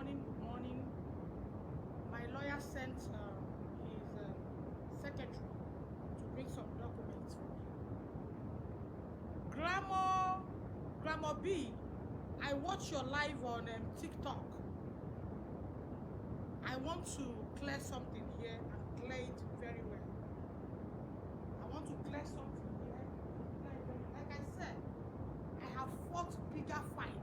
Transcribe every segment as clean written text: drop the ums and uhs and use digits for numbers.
good morning. My lawyer sent his secretary to bring some documents for me. Grandma B, I watch your live on TikTok. I want to clear something here and clear it very well. I want to clear something here. Like I said, I have fought bigger fights.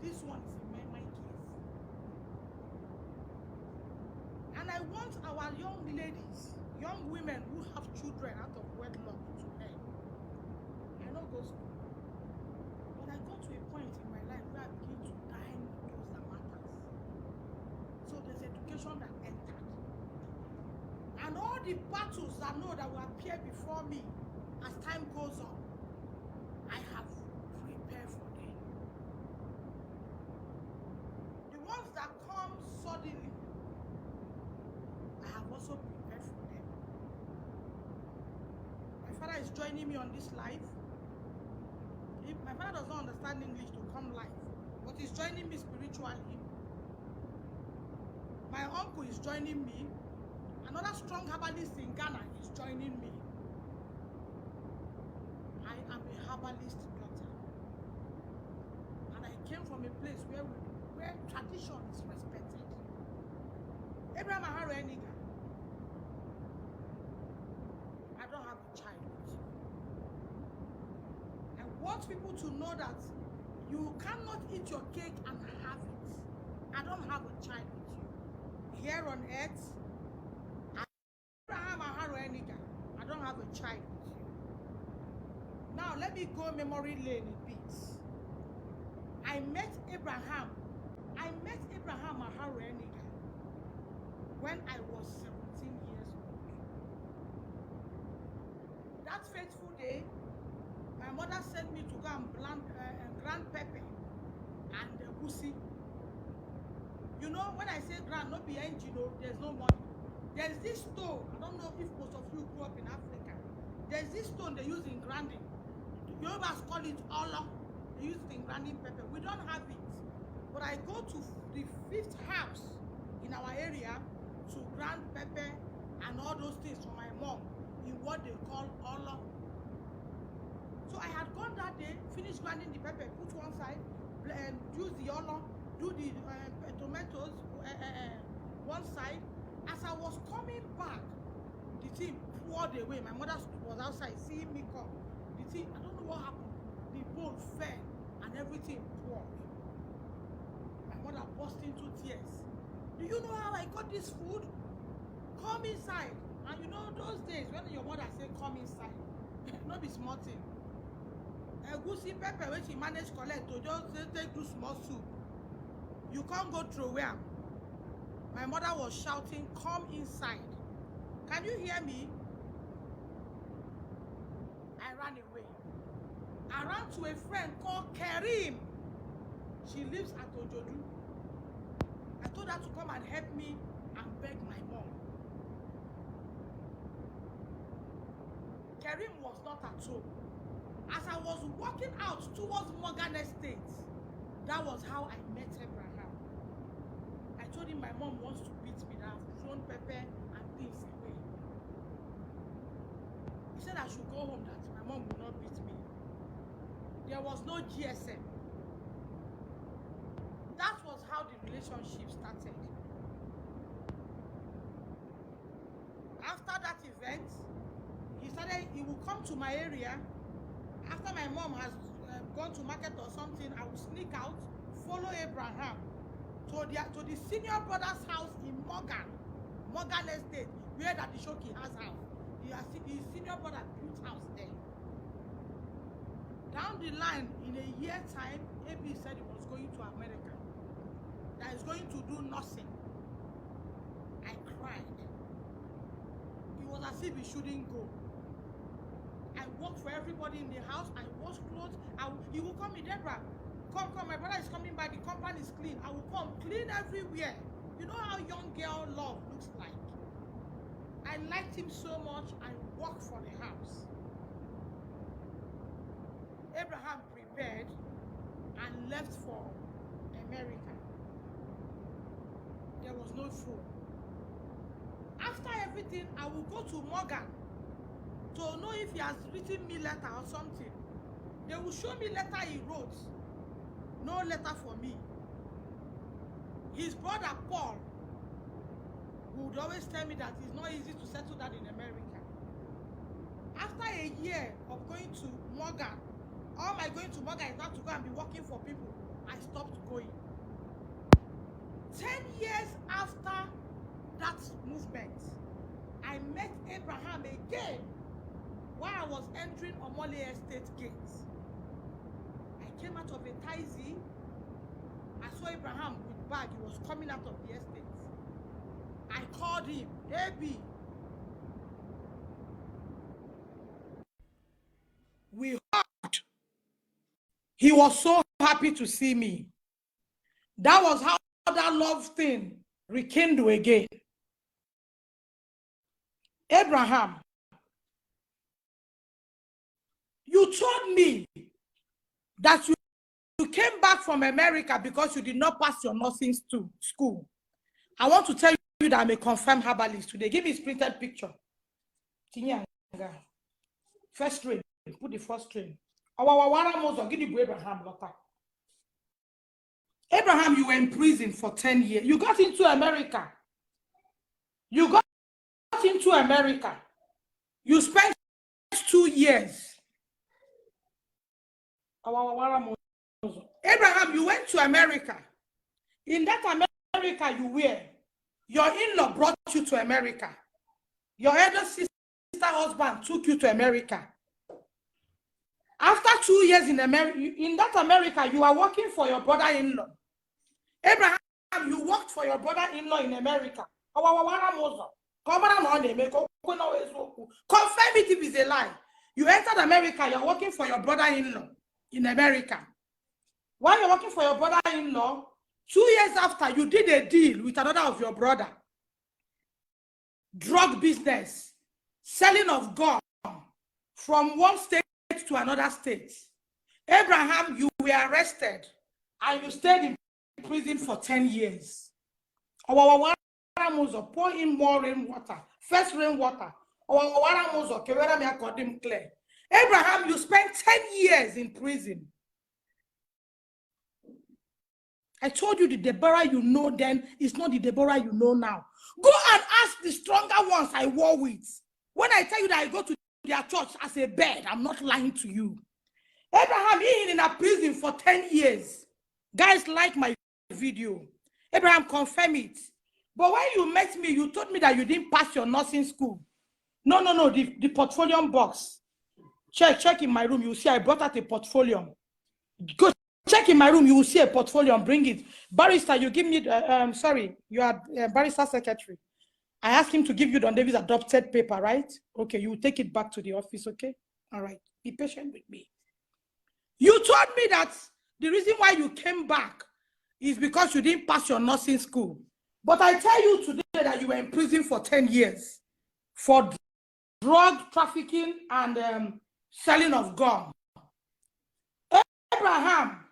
This one is in my case. And I want our young ladies, young women who have children out of wedlock to learn. I know go school. But I got to a point in my life where I begin to dine those that matters. So there's education that entered. And all the battles I know that will appear before me as time goes on, I have prepared for them. The ones that come suddenly, I have also prepared for them. My father is joining me on this live. My father does not understand English to come live, but he's joining me spiritually. My uncle is joining me. Another strong herbalist in Ghana is joining me. I am a herbalist daughter. And I came from a place where tradition is respected. Abraham Aharo Eniga, I don't have a child with you. I want people to know that you cannot eat your cake and have it. I don't have a child with you. Here on earth, Abraham Aharo Eniga, I don't have a child with you. Now let me go memory lane a bit. I met Abraham Aharo Eniga when I was 17 years old. That fateful day, my mother sent me to go and plant grand pepper and egusi. You know, when I say grand, not be engine, there's no money. There's this stone, I don't know if most of you grew up in Africa. There's this stone they use in grinding. Yorubas call it olo. They use it in grinding pepper. We don't have it. But I go to the 5th house in our area to grind pepper and all those things for my mom in what they call olo. So I had gone that day, finished grinding the pepper, put one side, use the olo, do the tomatoes one side. As I was coming back, the thing poured away. My mother was outside seeing me come. The thing, I don't know what happened. The bowl fell and everything poured. My mother burst into tears. Do you know how I got this food? Come inside. And you know those days when your mother say come inside, not be small thing. Egusi pepper when she managed collect to just take do small soup. You can't go through where. My mother was shouting, come inside. Can you hear me? I ran away. I ran to a friend called Karim. She lives at Ojodu. I told her to come and help me and beg my mom. Karim was not at home. As I was walking out towards Morgan Estate, that was how I met Abraham. I told him my mom wants to beat me, that I've thrown pepper and things away. He said I should go home, that my mom will not beat me. There was no GSM. That was how the relationship started. After that event, he will come to my area. After my mom has gone to market or something, I will sneak out, follow Abraham to the senior brother's house in Morgan Estate, where that the Shoki has house. His senior brother built house there. Down the line, in a year time, AB said he was going to America. That he's going to do nothing. I cried. It was as if he shouldn't go. I worked for everybody in the house. I wash clothes. He will call me, Deborah. Come, my brother is coming by. The compound is clean. I will come, clean everywhere. You know how young girl love looks like. I liked him so much. I worked for the house. Abraham prepared and left for America. There was no phone. After everything, I will go to Morgan to know if he has written me letter or something. They will show me letter he wrote. No letter for me. His brother Paul would always tell me that it's not easy to settle that in America. After a year of going to Morgan, all my going to Morgan is not to go and be working for people. I stopped going. 10 years after that movement, I met Abraham again while I was entering Omole Estate gates. I came out of a taxi. I saw Abraham with bag. He was coming out of the estate. I called him, "Baby, we hugged." He was so happy to see me. That was how that love thing rekindled again. Abraham, you told me that you came back from America because you did not pass your nursing school. I want to tell you that I'm a confirmed herbalist today. Give me his printed picture. First train. Put the first train. Abraham, you were in prison for 10 years. You got into America. You got into America. You spent 2 years. Abraham, you went to America. In that America you were, your in-law brought you to America. Your elder sister husband took you to America. After 2 years in America, in that America, you are working for your brother-in-law. Abraham, you worked for your brother-in-law in America. Confirm it if it's a lie. You entered America, you're working for your brother-in-law in America. While you're working for your brother-in-law, 2 years after, you did a deal with another of your brother. Drug business, selling of gun from one state to another state. Abraham, you were arrested and you stayed in prison for 10 years. Pour in more rainwater, first rainwater. Abraham, you spent 10 years in prison. I told you the Deborah you know then is not the Deborah you know now. Go and ask the stronger ones I war with. When I tell you that I go to their church as a bird, I'm not lying to you. Abraham is in a prison for 10 years. Guys, like my video. Abraham, confirm it. But when you met me, you told me that you didn't pass your nursing school. No, the portfolio box. Check in my room. You see I brought out a portfolio. Go check in my room. You will see a portfolio. Bring it. Barrister, you give me, sorry, you are barrister secretary. I asked him to give you Don Davis adopted paper, right? Okay, you will take it back to the office, okay? All right, be patient with me. You told me that the reason why you came back is because you didn't pass your nursing school. But I tell you today that you were in prison for 10 years for drug trafficking and selling of gun. Abraham,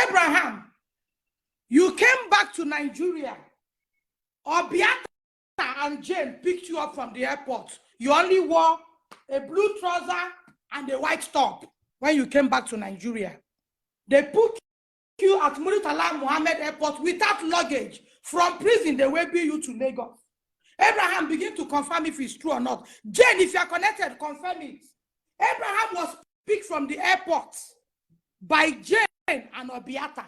Abraham, you came back to Nigeria. Obiata and Jane picked you up from the airport. You only wore a blue trouser and a white top when you came back to Nigeria. They put you at Muritala Mohammed Airport without luggage. From prison, they will bring you to Lagos. Abraham, begin to confirm if it's true or not. Jane, if you are connected, confirm it. Abraham was picked from the airport by Jane and Obiata.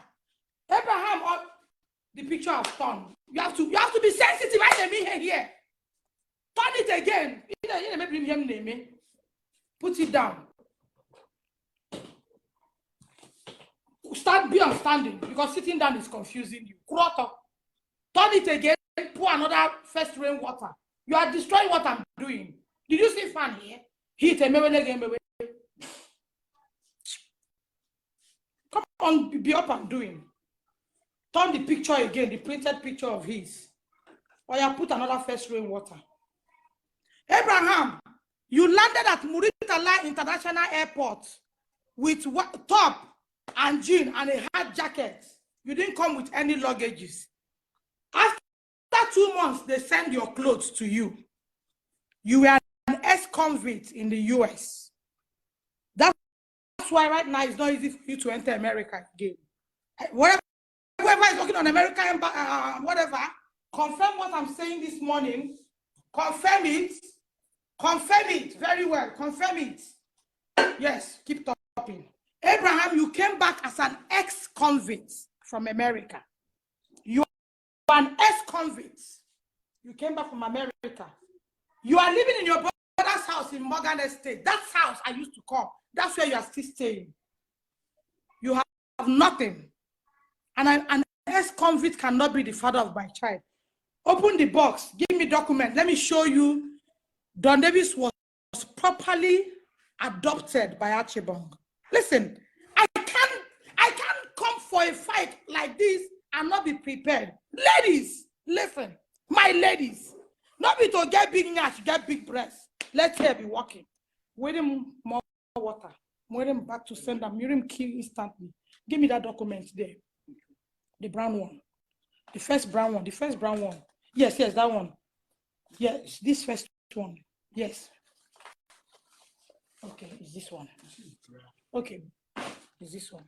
Abraham, the picture of Tom. You have to be sensitive. I mean here. Turn it again. Put it down. Be on standing because sitting down is confusing you. Turn it again. Pour another first rainwater. You are destroying what I'm doing. Did you see fan here? Hit a come on, be up and doing. Turn the picture again, the printed picture of his. Or you put another first rainwater. Abraham, you landed at Muritala International Airport with top and jean and a hard jacket. You didn't come with any luggages. After 2 months, they send your clothes to you. You were an ex-convict in the US. That's why right now it's not easy for you to enter America again. Whoever is working on American, whatever, confirm what I'm saying this morning. Confirm it. Confirm it very well. Confirm it. Yes, keep talking. Abraham, you came back as an ex-convict from America. You are an ex-convict. You came back from America. You are living in your brother's house in Morgan Estate. That's house I used to come. That's where you are still staying. You have nothing. And an ex-convict cannot be the father of my child. Open the box. Give me document. Let me show you. Don Davis was properly adopted by Achibong. Listen, I can't come for a fight like this and not be prepared. Ladies, listen, my ladies, not be to get big nash, get big breasts. Let her be walking. Wait him more water. Wait him back to send them. Miriam kill instantly. Give me that document there. The brown one. The first brown one. The first brown one. Yes, that one. Yes, this first one. Yes. Okay, is this one. Okay, is this one.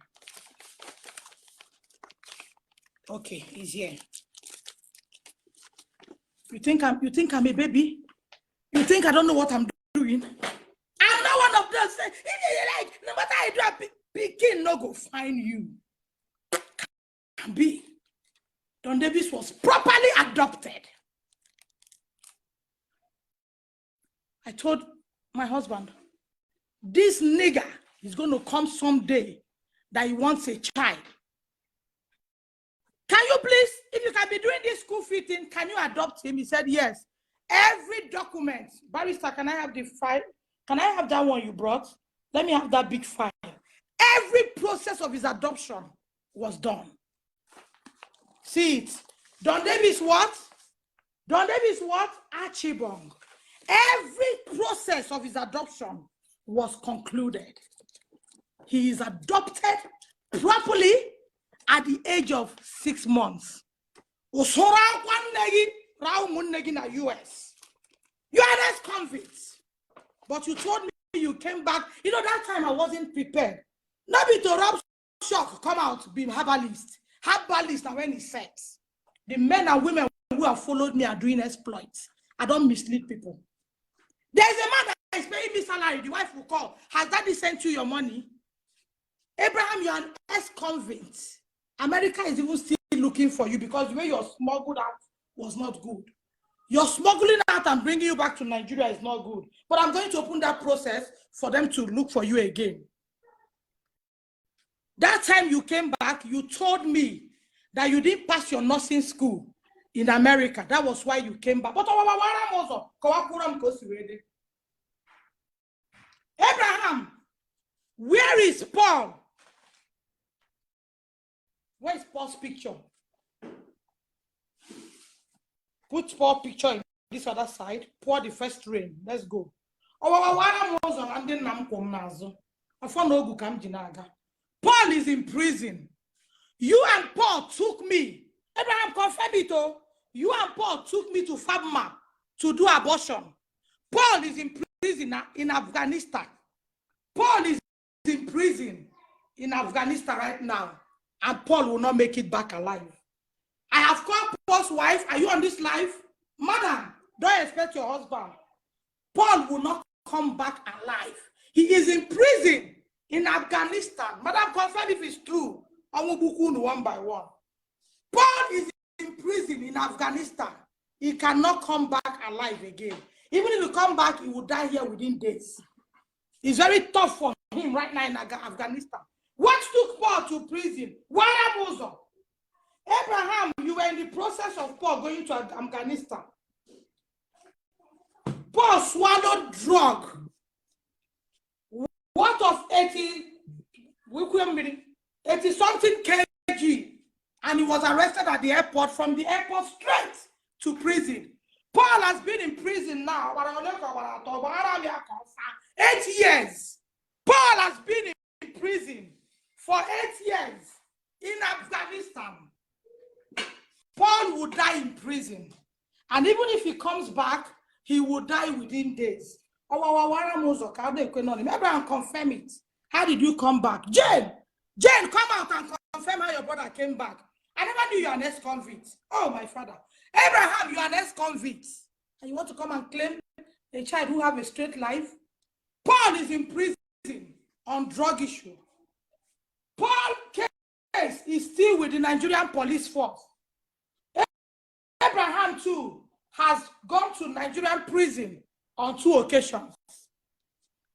Okay, he's here. You think I'm a baby? You think I don't know what I'm doing? I'm not one of those. Like, no matter how I do, Peking no go find you. Can be. Don Davis was properly adopted. I told my husband, this nigger is going to come someday that he wants a child. Can you please, if you can be doing this school fitting, can you adopt him? He said, yes. Every document. Barrister, can I have the file? Can I have that one you brought? Let me have that big file. Every process of his adoption was done. See it. Don Davis what? Don Davis what? Achibong. Every process of his adoption was concluded. He is adopted properly at the age of 6 months. US. You are an ex-convict. But you told me you came back. You know, that time I wasn't prepared. Not be to rub shock, come out, be herbalist. Herbalist are when he says. The men and women who have followed me are doing exploits. I don't mislead people. There's a man that is paying me salary. The wife will call. Has daddy sent you your money? Abraham, you're an ex-convict. America is even still looking for you because the way you're smuggled out was not good. You're smuggling out and bringing you back to Nigeria is not good. But I'm going to open that process for them to look for you again. That time you came back, you told me that you didn't pass your nursing school in America. That was why you came back. But Abraham, where is Paul? Where is Paul's picture? Put Paul's picture in this other side. Pour the first rain. Let's go. Paul is in prison. You and Paul took me. Abraham, confirm it. You and Paul took me to Fabma to do abortion. Paul is in prison in Afghanistan. Paul is in prison in Afghanistan right now. And Paul will not make it back alive. I have called Paul's wife. Are you on this live? Madam, don't expect your husband. Paul will not come back alive. He is in prison in Afghanistan. Madam, confirm if it's true. I will book one by one. Paul is in prison in Afghanistan. He cannot come back alive again. Even if he come back, he will die here within days. It's very tough for him right now in Afghanistan. What took Paul to prison? Why Abraham, you were in the process of Paul going to Afghanistan. Paul swallowed drug. What of 80-something kg? And he was arrested at the airport, from the airport straight to prison. Paul has been in prison now. 8 years. Paul has been in prison for 8 years in Afghanistan. Paul would die in prison. And even if he comes back, he will die within days. Abraham, confirm it. How did you come back? Jane, come out and confirm how your brother came back. I never knew you are an ex-convict. Oh, my father. Abraham, you are an ex-convict. And you want to come and claim a child who have a straight life? Paul is in prison on drug issue. Paul's case is still with the Nigerian police force. Abraham too has gone to Nigerian prison on 2 occasions.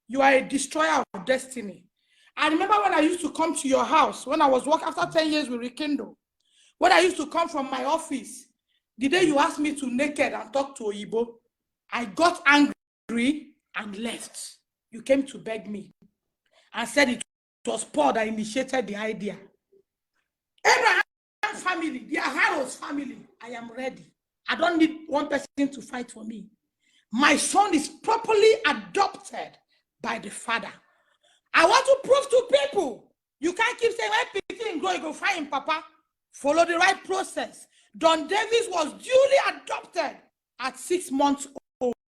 You are a destroyer of destiny. I remember when I used to come to your house, when I was working after 10 years with Rekindle, when I used to come from my office, the day you asked me to naked and talk to Oyibo, I got angry and left. You came to beg me and said it was Paul that initiated the idea. Abraham family, the Aharos family, I am ready. I don't need one person to fight for me. My son is properly adopted by the father. I want to prove to people, you can't keep saying, when people grow, you go find Papa. Follow the right process. Don Davis was duly adopted at 6 months